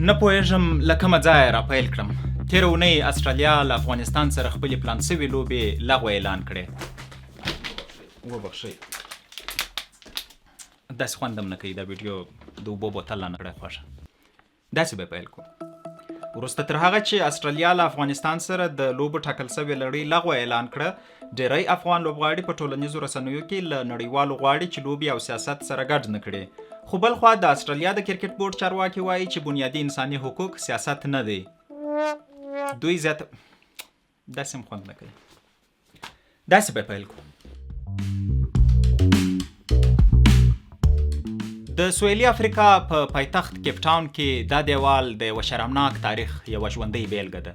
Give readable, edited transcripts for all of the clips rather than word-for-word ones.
نه پوهېږم له کومه ځایه راپیل کړم. تېره اونۍ استرالیا له افغانستان سره خپلې پلان سوې لوبې لغوه اعلان کړې. وبخښئ داسې خوند هم نه کوي دا ویډیو د اوبو بوتل نه کړی خوښه. داسې به پیل کړو. وروسته تر هغه چې استرالیا له افغانستان سره د لوبو ټاکل سوې لړۍ لغوه اعلان کړه، ډېری افغان لوبغاړي په ټولنیزو رسنیو کې له نړیوالو غواړي چې لوبې او سیاست سره ګډ نه کړي. خو بل خوا د استرالیا د کرکټ بورډ چارواکي وایي چې بنیادي انساني حقوق سیاست نه دی. دوی زیاته داسې هم خوند نه کوي. داسې به پیل کړو. د سویلي افریقا په پایتخت کیپ ټاون کې دا دیوال د یوه شرمناک تاریخ یوه ژوندۍ بیلګه ده.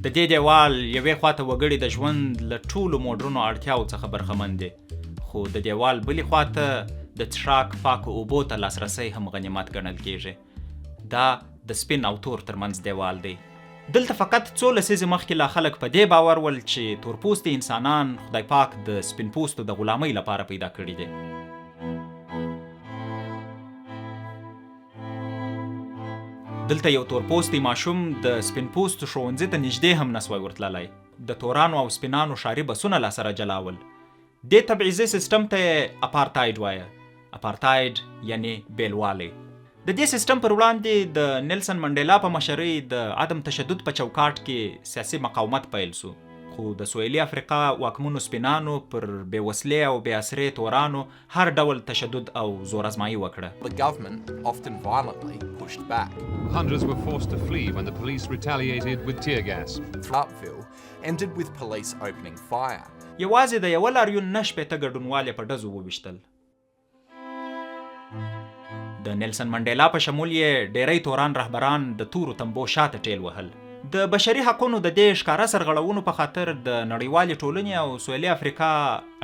د دې دیوال یوې خواته وګړي د ژوند له ټولو موډرنو اړتیاوو څخه برخمن دي، خو د دیوال بلې خواته د څښاک پاکو اوبو ته لاسرسی هم غنیمت ګڼل کیږي. دا د سپین او تور ترمنځ دیوال دی. دلته فقط څو لسیزې مخکې لا خلک په دې باور ول چې تورپوستي انسانان خدای پاک د سپین پوستو د غلامۍ لپاره پیدا کړي دي. دلته یو تورپوستی ماشوم د سپین پوستو ښوونځي ته نږدې هم نسوای ورتللی. د تورانو او سپینانو ښاري بسونه لا سره جلاول. دې تبعیضي سیستم ته اپارتایډ وایه. اپارتایډ یعنی بیلوالی. د دې سیستم پر وړاندې د نیلسن منډیلا په مشرۍ د عدم تشدد په چوکاټ کې سیاسي مقاومت پیل سو، خو د سویلي افریقا واکمنو سپینانو پر بې وسلې او بې اسرې تورانو هر ډول تشدد او زور ازمایي وکړه. The government often violently pushed back. Hundreds were forced to flee when the police retaliated with tear gas. Tharpeville ended with police opening fire. یوازې د یوه لاریون نه شپېته ګډونوال یې په ډزو وویشتل. د نیلسن منډیلا په شمول یې ډېری توران رهبران د تورو تنبو شاته ټیل وهل. د بشري حقونو د دې ښکاره سرغړونو په خاطر د نړیوالې ټولنې او سویلي افریقا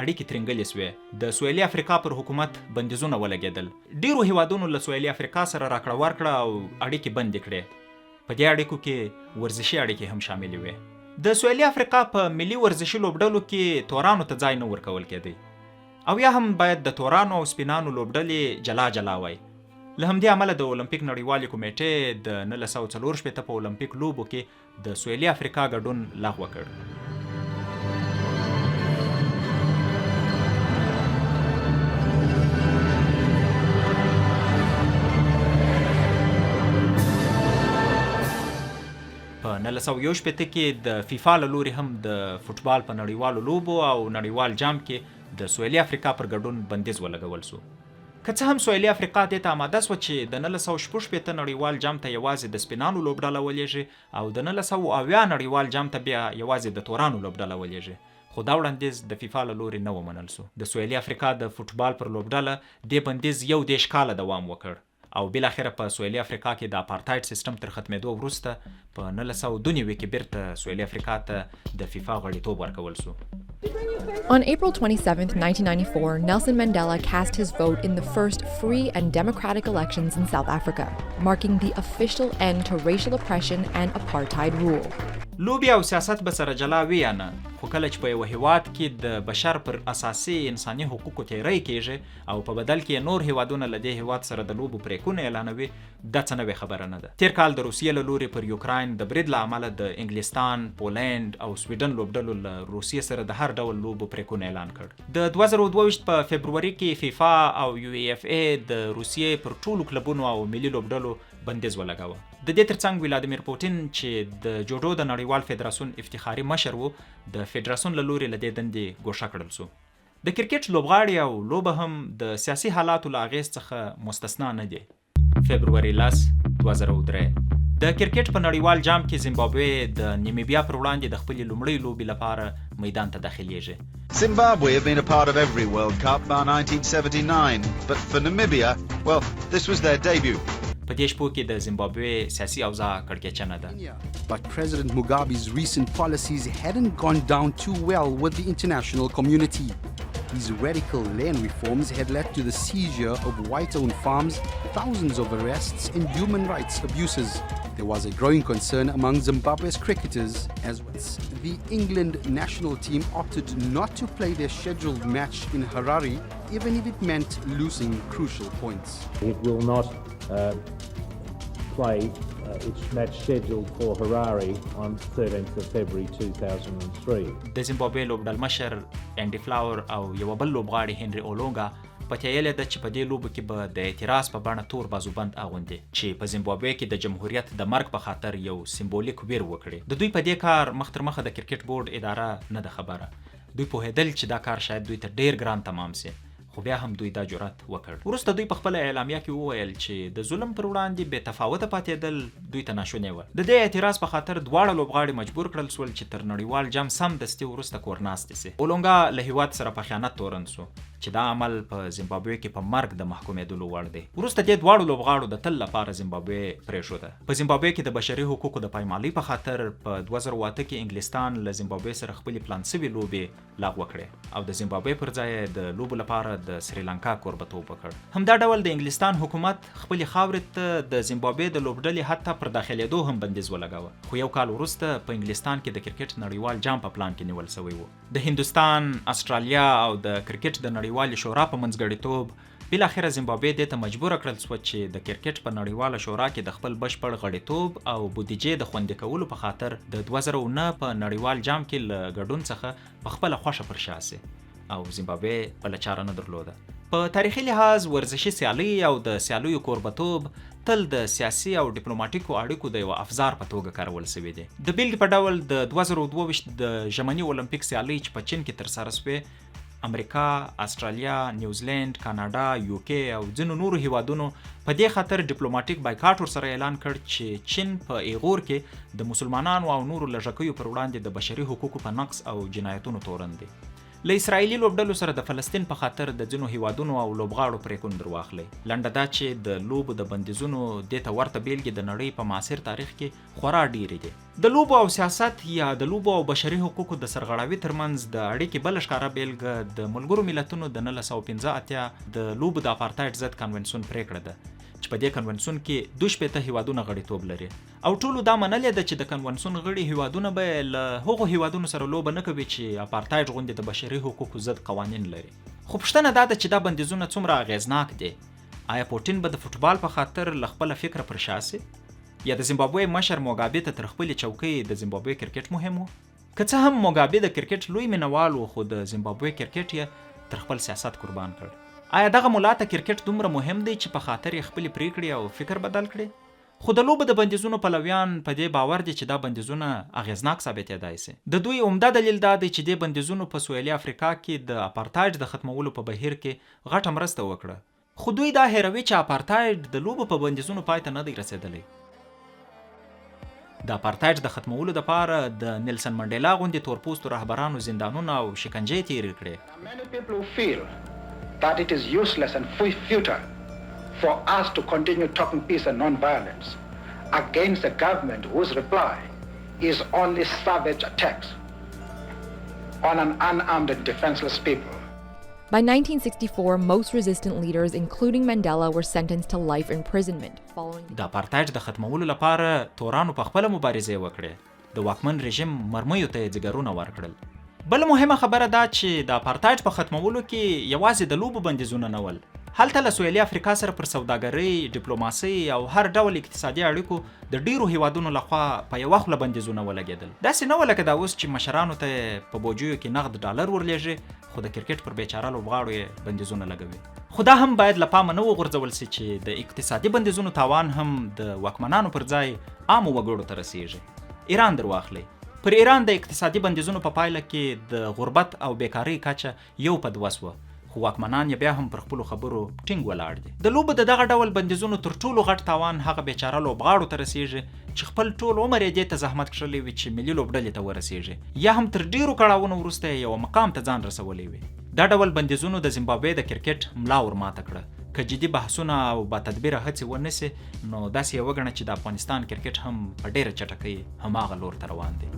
اړیکې ترنګلې سوې. د سویلي افریقا پر حکومت بندیزونه ولګېدل. ډیرو هیوادونو له سویلي افریقا سره راکړه ورکړه او اړیکې بندې کړې. په دې اړیکو کې ورزشي اړیکې هم شاملې وې. د سویلي افریقا په ملي ورزشي لوبډلو کې تورانو ته ځای نه ورکول کېدی، او یا هم باید د تورانو او سپینانو لوبډلې جلا جلا وای. له همدې امله د اولمپیک نړیوالې کمیټې د 1964 په اولمپیک لوبو کې د سویلي افریقا ګډون لغوه کړ. په 1961 کې د فیفا له لوري هم د فوټبال په نړیوالو لوبو او نړیوال جام کې د سویلي افریقا پر ګډون بندیز ولګول سو. که څه هم سویلي افریقا دې ته آماده سوه چې د 1966 نړیوال جام ته یوازې د سپینانو لوبډله ولېږي او د 1980 نړیوال جام ته بیا یوازې د تورانو لوبډله ولېږي، خو دا وړاندیز د فیفا له لوري نه ومنل سو. د سویلي افریقا د فوټبال پر لوبډله دې بندیز 21 کاله دوام وکړ او بالاخره په سویلي افریقا کې د اپارتایډ سیستم تر ختمېدو وروسته په 1992 کې بیرته سویلي افریقا ته د فیفا غړیتوب ورکول سو. On April 27, 1994, Nelson Mandela cast his vote in the first free and democratic elections in South Africa, marking the official end to racial oppression and apartheid rule. لوبې او سیاست به سره جلا وي یا نه، خو کله چې په یوه هیواد کې د بشر پر اساسي انساني حقوقو تیری کیږي او په بدل کې نور هیوادونه له دې هیواد سره د لوبو پریکونه اعلانوي، دا څه نوې خبره نه ده. تیر کال د روسیې له لوري پر یوکراین د برید له امله د انګلستان، پولینډ او سویډن لوبډلو له روسیې سره د هر ډول لوبو پریکونه اعلان کړ. د 2022 په فبروري کې فیفا او یو ای اف ای د روسیې پر ټولو کلبونو او ملي لوبډلو بندیز ولګاوه. د دې ترڅنګ ولادیمیر پوتین چې د جوډو د نړیوال فدراسیون افتخاري مشر و، د فدراسیون له لوري له دې دندې ګوښه کړل سو. د کرکټ لوبغاړي او لوبه هم د سیاسي حالاتو له اغېز څخه مستثنا نه دي. فبروري 10 2003 د کرکټ په نړیوال جام کې زیمبابوې د نیمیبیا پر وړاندې د خپلې لومړۍ لوبې لپاره میدان ته داخليږي. Zimbabwe have been a part of every World Cup by 1979, but for Namibia, well, this was their debut. په دې شپو کې د زیمبابوې سیاسي اوضاع کړکېچنه ده. But President Mugabe's recent policies hadn't gone down too well with the international community. These radical land reforms had led to the seizure of white-owned farms, thousands of arrests, and human rights abuses. There was a growing concern among Zimbabwe's cricketers as the England national team opted not to play their scheduled match in Harare, even if it meant losing crucial points. It will not play its match scheduled for Harare on 13th of February 2003. د زیمبابوې لوبډال مشر انډي فلاور او یو بل لوبغاړي هنري اولونګا په تیایله ده چې په دې لوبو کې به د اعتراض په بڼه تور بازوبند اغوندي چې په زیمبابوې کې د جمهوریت د مرګ په خاطر یو سمبولیک ویر وکړي. د دوی په دې کار مخ تر مخه د کرکټ بورډ اداره نه ده خبره. دوی پوهېدل چې دا کار شاید دوی ته ډیر ګران تمام سي، خو بیا هم دوی دا جرأت وکړ. وروسته دوی په خپل اعلامیه کې وویل چې د ظلم پر وړاندې بې تفاوته پاتېدل دوی ته ناشونی و. د دې اعتراض په خاطر دواړه لوبغاړي مجبور کړل سول چې تر نړیوال جام سمدستي وروسته کور ناستې سي. اولونګا له هیواد سره په خیانت تورن سو چې دا عمل په زیمبابوې کې په مرګ د محکومېدلو وړ دی. وروسته دې دواړو لوبغاړو د تل لپاره زیمبابوې پرېښوده. په زیمبابوې کې د بشري حقوقو د پایمالۍ په خاطر په 2008 کې انګلستان له زیمبابوې سره خپلې پلان سوي لوبې لغوه کړې او د زیمبابوې پر ځای د لوبو لپاره د سریلانکا کوربتوب وکړ. همدا ډول د انګلستان حکومت خپلې خاورې ته د زیمبابوې د لوبډلې حتی پر داخلېدو هم بندیز ولګاوه. خو یو کال وروسته په انګلستان کې د کرکټ نړیوال جام په پلان کې نیول شوی و. د هندوستان، استرالیا او د کرکټ د نړیوال شورا په منځګړیتوب بالاخره زیمبابوې دې ته مجبور کړل شو چې د کرکټ په نړیواله شورا کې د خپل بشپړ غړیتوب او بودیجې د خوندي کولو په خاطر د 2009 په نړیوال جام کې له ګډون څخه په خپل خوښه پر شا سي او زیمبابوې بله چاره نه درلوده. په تاریخي لحاظ ورزشي سیالۍ او د سیالیو کوربتوب تل د سیاسي او ډیپلوماټیکو اړیکو د یو افزار په توګه کارول شوی دی. د بیلګې په ډول د 2022 د ژمني اولمپیک سیالۍ چې په چین کې ترسره شوې، امریکا، استرالیا، نیوزیلند، کاناډا، یوکي او ځینو نورو هیوادونو په دې خاطر ډیپلوماټیک بایکاټ ورسره اعلان کړ چې چین په ایغور کې د مسلمانانو او نورو لږکیو پر وړاندې د بشري حقوقو په نقض او جنایتونو تورن دی. له اسرائیلي لوبډلو سره د فلسطین په خاطر د ځینو هیوادونو او لوبغاړو پرېکون درواخلی. لنډه دا چې د لوبو د بندیزونو دې ته ورته بیلګې د نړۍ په معاصر تاریخ کې خورا ډیرې دي. د لوبو او سیاست یا د لوبو او بشري حقوقو د سرغړاوي ترمنځ د اړیکې بله ښکاره بیلګه د ملګرو ملتونو د 1985 د لوبو د اپارتایډ ضد کنونسیون پریکړه ده چې په دې کنونسیون کې 22 هیوادونه غړیتوب لري او ټولو دا منلې ده چې د کنونسیون غړي هیوادونه به له هغو هیوادونو سره لوبه نه کوي چې اپارتایډ غوندې د بشري حقوقو ضد قوانین لري. خو پوښتنه دا ده چې دا بندیزونه څومره اغیزناک دي. آیا پوټین به د فوټبال په خاطر له خپله فکره پر شا سي؟ یا د زیمبابوې مشر موګابي ته تر خپلې چوکۍ د زیمبابوې کرکټ مهم و؟ که څه هم موګابي د کرکټ لوی مینوال و، خو د زیمبابوې کرکټ یې تر خپل سیاست قربان کړ. آیا دغه مولا ته کرکټ دومره مهم دی چې په خاطر یې خپلې پریکړې او فکر بدل کړي؟ خو د لوبو د بندیزونو پلویان په دې باور دي چې دا بندیزونه اغیزناک ثابتېدای سي. د دوی عمده دلیل دا دی چې دې بندیزونو په سویلي افریقا کې د اپارتایډ د ختمولو په بهیر کې غټه مرسته وکړه. خو دوی دا هیروي چې اپارتایډ د لوبو په بندیزونو پای ته نه دی رسېدلی. د اپارتایډ د ختمولو دپاره د نیلسن منډیلا غوندې تورپوستو رهبرانو زندانونه او شکنجې تیرې کړې. Many people feel that it is useless and futile for us to continue talking peace and non-violence against a government whose reply is only savage attacks on an unarmed and defenseless people. By 1964, most resistant leaders, including Mandela, were sentenced to life imprisonment following د اپارتایډ د ختمولو لپاره تورانو په خپله مبارزې وکړې. د واکمن رژیم مرمیو ته یې ځګرونه ورکړل. بل مهمه خبره دا چې د اپارتایډ په ختمولو کې یوازې د لوبو بندیزونه نه ول. هلته له سویلي افریقا سره پر سوداګرۍ، ډیپلوماسۍ او هر ډول اقتصادي اړیکو د ډیرو هیوادونو لخوا په یوه خوله بندیزونه ولګېدل. داسې نه وه لکه دا اوس چې مشرانو ته په بوجیو کې نغد ډالر ورلېږي، خو د کرکټ پر بیچاره لوبغاړو یې بندیزونه لګوي. خو دا هم باید له پامه نه وغورځول سي چې د اقتصادي بندیزونو تاوان هم د واکمنانو پر ځای عامو وګړو ته رسیږي. ایران در واخلئ. پر ایران د اقتصادي بندیزونو په پایله کې د غربت او بیکارۍ کچه 1:2 شوه، خو واکمنان یې بیا هم پر خپلو خبرو ټینګ ولاړ دي. د لوبو د دغه ډول بندیزونو تر ټولو غټ تاوان هغه بیچاره لوبغاړو ته رسیږي چې خپل ټول عمر یې دې ته زحمت کښلی وي چې ملي لوبډلې ته ورسیږي، یا هم تر ډیرو کړاوونو وروسته یې یو مقام ته ځان رسولی وي. دا ډول بندیزونو د زیمبابوې د کرکټ ملا ورماته کړه. که جدي بحثونه او با تدبیره هڅې ونه سي، نو داسې یې وګڼه چې د افغانستان کرکټ هم په ډیره چټکۍ هماغه لور ته روان دی.